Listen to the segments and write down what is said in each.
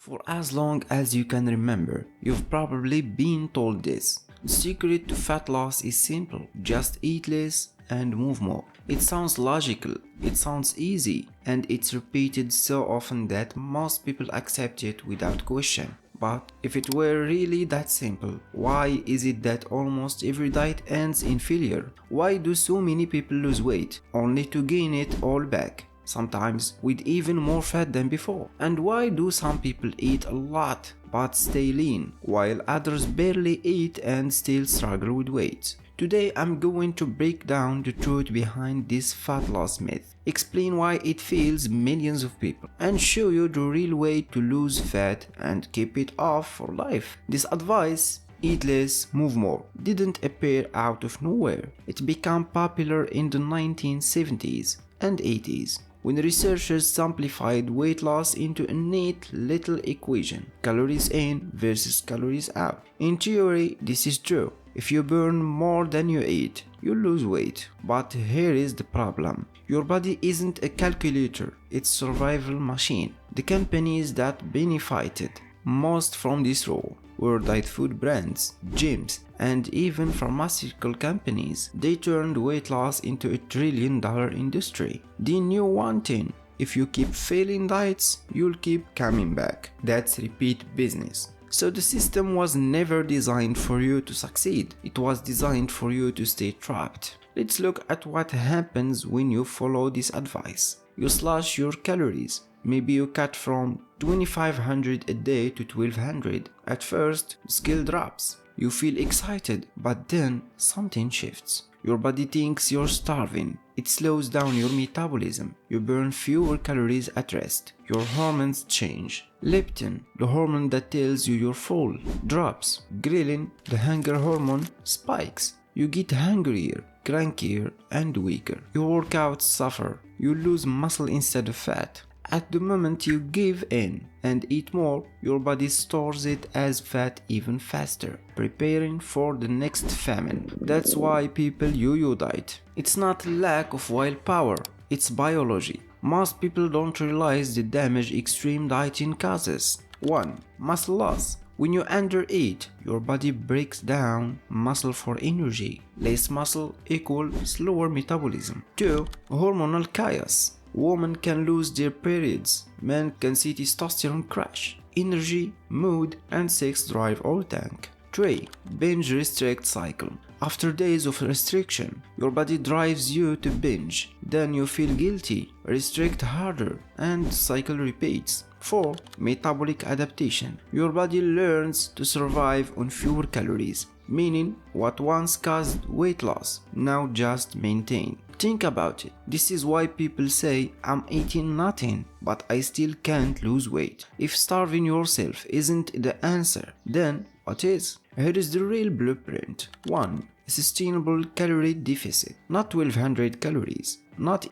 For as long as you can remember, you've probably been told this. The secret to fat loss is simple. Just eat less and move more. It sounds logical, it sounds easy, and it's repeated so often that most people accept it without question. But if it were really that simple, why is it that almost every diet ends in failure? Why do so many people lose weight, only to gain it all back? Sometimes with even more fat than before. And why do some people eat a lot but stay lean, while others barely eat and still struggle with weight? Today I'm going to break down the truth behind this fat loss myth, explain why it fails millions of people, and show you the real way to lose fat and keep it off for life. This advice, eat less, move more, didn't appear out of nowhere. It became popular in the 1970s and 80s. When researchers simplified weight loss into a neat little equation, calories in versus calories out. In theory, this is true. If you burn more than you eat, you lose weight. But here is the problem. Your body isn't a calculator, it's a survival machine. The companies that benefited most from this rule were diet food brands, gyms, and even pharmaceutical companies. They turned weight loss into a $1 trillion industry. They knew one thing: if you keep failing diets, you'll keep coming back. That's repeat business. So the system was never designed for you to succeed. It was designed for you to stay trapped. Let's look at what happens when you follow this advice. You slash your calories. Maybe you cut from 2500 a day to 1200. At first, the scale drops. You feel excited, but then something shifts. Your body thinks you're starving. It slows down your metabolism. You burn fewer calories at rest. Your hormones change. Leptin, the hormone that tells you you're full, drops. Ghrelin, the hunger hormone, spikes. You get hungrier, crankier, and weaker. Your workouts suffer. You lose muscle instead of fat. At the moment you give in and eat more, your body stores it as fat even faster, preparing for the next famine. That's why people yo-yo diet. It's not lack of willpower, it's biology. Most people don't realize the damage extreme dieting causes. 1. Muscle loss. When you undereat, your body breaks down muscle for energy. Less muscle equal slower metabolism. 2. Hormonal chaos. Women can lose their periods, men can see testosterone crash, energy, mood, and sex drive all tank. 3. Binge restrict cycle. After days of restriction, your body drives you to binge, then you feel guilty, restrict harder, and the cycle repeats. 4. Metabolic adaptation. Your body learns to survive on fewer calories, meaning what once caused weight loss, now just maintain. Think about it. This is why people say, I'm eating nothing, but I still can't lose weight. If starving yourself isn't the answer, then what is? Here is the real blueprint. 1. A sustainable calorie deficit. Not 1200 calories. Not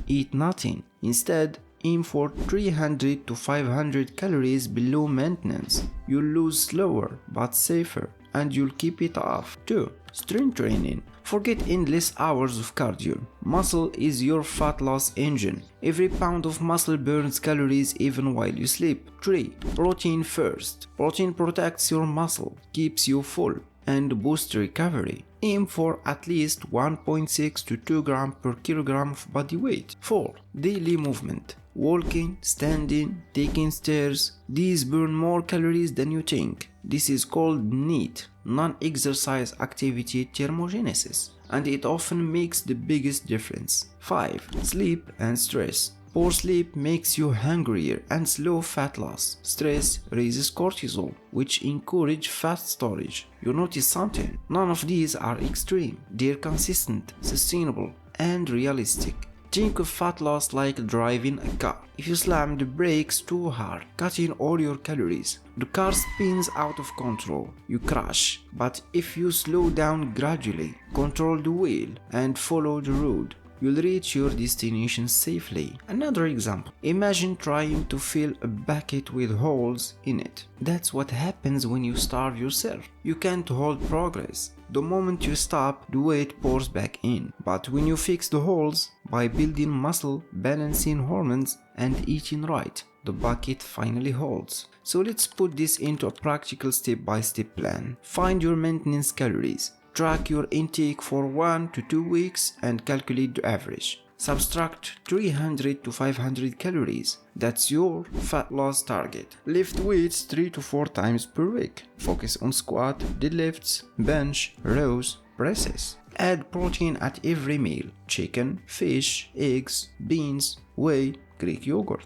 eat nothing. Instead, aim for 300 to 500 calories below maintenance. You'll lose slower, but safer, and you'll keep it off. 2. Strength training. Forget endless hours of cardio. Muscle is your fat loss engine. Every pound of muscle burns calories even while you sleep. 3. Protein first. Protein protects your muscle, keeps you full, and boosts recovery. Aim for at least 1.6 to 2 grams per kilogram of body weight. 4. Daily movement. Walking, standing, taking stairs. These burn more calories than you think. This is called NEAT, non-exercise activity thermogenesis, and it often makes the biggest difference. 5. Sleep and stress. Poor sleep makes you hungrier and slow fat loss. Stress raises cortisol, which encourages fat storage. You notice something? None of these are extreme. They're consistent, sustainable, and realistic. Think of fat loss like driving a car. If you slam the brakes too hard, cutting all your calories, the car spins out of control. You crash. But if you slow down gradually, control the wheel, and follow the road, you'll reach your destination safely. Another example. Imagine trying to fill a bucket with holes in it. That's what happens when you starve yourself. You can't hold progress. The moment you stop, the weight pours back in. But when you fix the holes by building muscle, balancing hormones, and eating right, the bucket finally holds. So let's put this into a practical step-by-step plan. Find your maintenance calories. Track your intake for 1 to 2 weeks and calculate the average. Subtract 300 to 500 calories. That's your fat loss target. Lift weights 3 to 4 times per week. Focus on squat, deadlifts, bench, rows, presses. Add protein at every meal. Chicken, fish, eggs, beans, whey, Greek yogurt.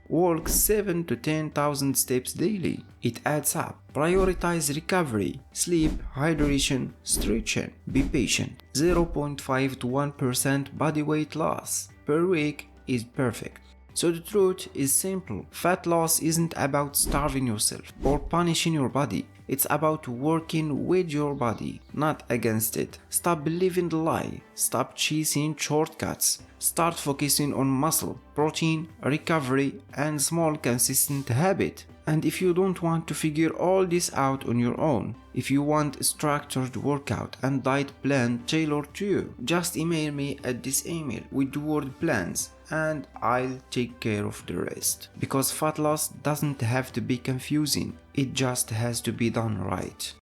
Walk 7 to 10,000 steps daily. It adds up. Prioritize recovery, sleep, hydration, stretching. Be patient. 0.5 to 1% body weight loss per week is perfect. So the truth is simple. Fat loss isn't about starving yourself or punishing your body. It's about working with your body, not against it. Stop believing the lie. Stop chasing shortcuts. Start focusing on muscle, protein, recovery, and small consistent habit. And if you don't want to figure all this out on your own, if you want a structured workout and diet plan tailored to you, just email me at this email with the word plans and I'll take care of the rest. Because fat loss doesn't have to be confusing, it just has to be done right.